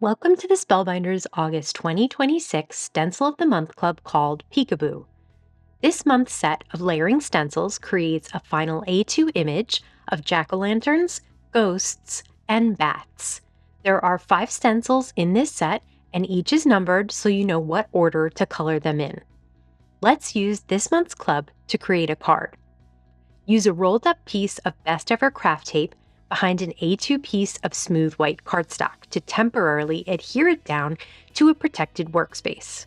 Welcome to the Spellbinders August 2026 Stencil of the Month Club called Peekaboo. This month's set of layering stencils creates a final A2 image of jack-o'-lanterns, ghosts, and bats. There are 5 stencils in this set, and each is numbered so you know what order to color them in. Let's use this month's club to create a card. Use a rolled up piece of Best Ever craft tape behind an A2 piece of smooth white cardstock to temporarily adhere it down to a protected workspace.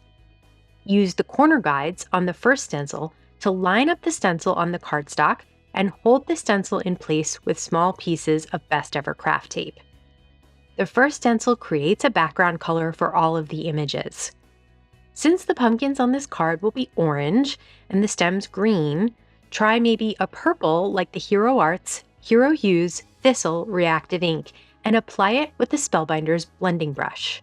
Use the corner guides on the first stencil to line up the stencil on the cardstock and hold the stencil in place with small pieces of Best Ever craft tape. The first stencil creates a background color for all of the images. Since the pumpkins on this card will be orange and the stems green, try maybe a purple like the Hero Arts, Hero Hues, Thistle reactive ink and apply it with the Spellbinders blending brush.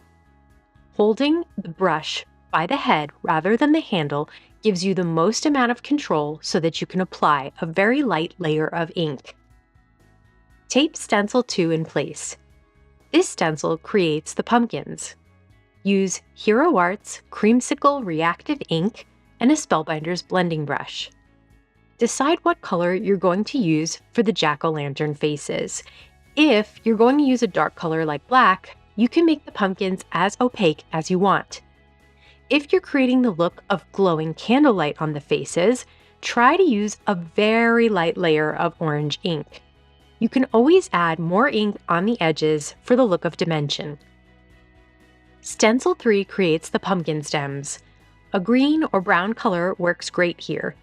Holding the brush by the head rather than the handle gives you the most amount of control so that you can apply a very light layer of ink. Tape stencil 2 in place. This stencil creates the pumpkins. Use Hero Arts Creamsicle reactive ink and a Spellbinders blending brush. Decide what color you're going to use for the jack-o'-lantern faces. If you're going to use a dark color like black, you can make the pumpkins as opaque as you want. If you're creating the look of glowing candlelight on the faces, try to use a very light layer of orange ink. You can always add more ink on the edges for the look of dimension. Stencil 3 creates the pumpkin stems. A green or brown color works great here.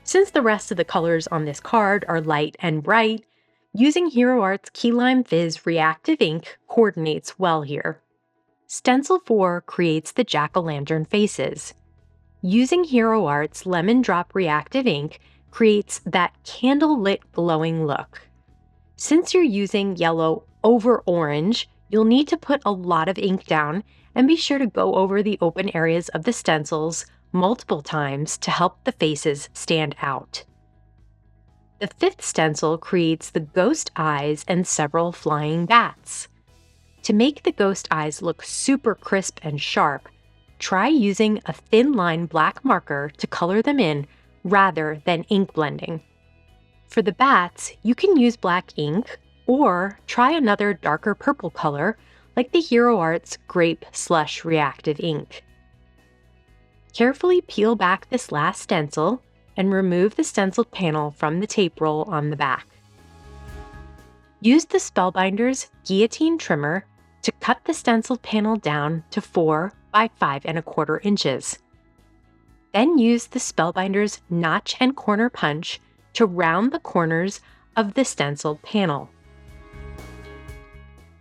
Since the rest of the colors on this card are light and bright, using Hero Arts Key Lime Fizz reactive ink coordinates well here. Stencil 4 creates the jack-o'-lantern faces. Using Hero Arts Lemon Drop reactive ink creates that candle-lit glowing look. Since you're using yellow over orange, you'll need to put a lot of ink down and be sure to go over the open areas of the stencils multiple times to help the faces stand out. The 5th stencil creates the ghost eyes and several flying bats. To make the ghost eyes look super crisp and sharp, try using a thin line black marker to color them in rather than ink blending. For the bats, you can use black ink or try another darker purple color like the Hero Arts Grape Slush reactive ink. Carefully peel back this last stencil and remove the stenciled panel from the tape roll on the back. Use the Spellbinders guillotine trimmer to cut the stenciled panel down to 4 by 5¼ inches. Then use the Spellbinders notch and corner punch to round the corners of the stenciled panel.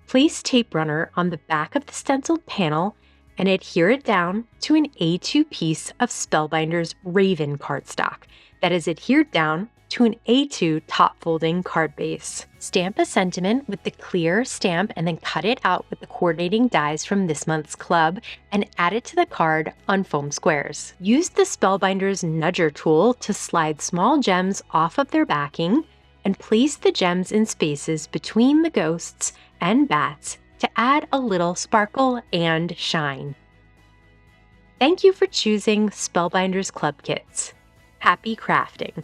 Place tape runner on the back of the stenciled panel and adhere it down to an A2 piece of Spellbinders Raven cardstock that is adhered down to an A2 top-folding card base. Stamp a sentiment with the clear stamp and then cut it out with the coordinating dies from this month's club and add it to the card on foam squares. Use the Spellbinders Nudger tool to slide small gems off of their backing and place the gems in spaces between the ghosts and bats to add a little sparkle and shine. Thank you for choosing Spellbinders Club Kits. Happy crafting!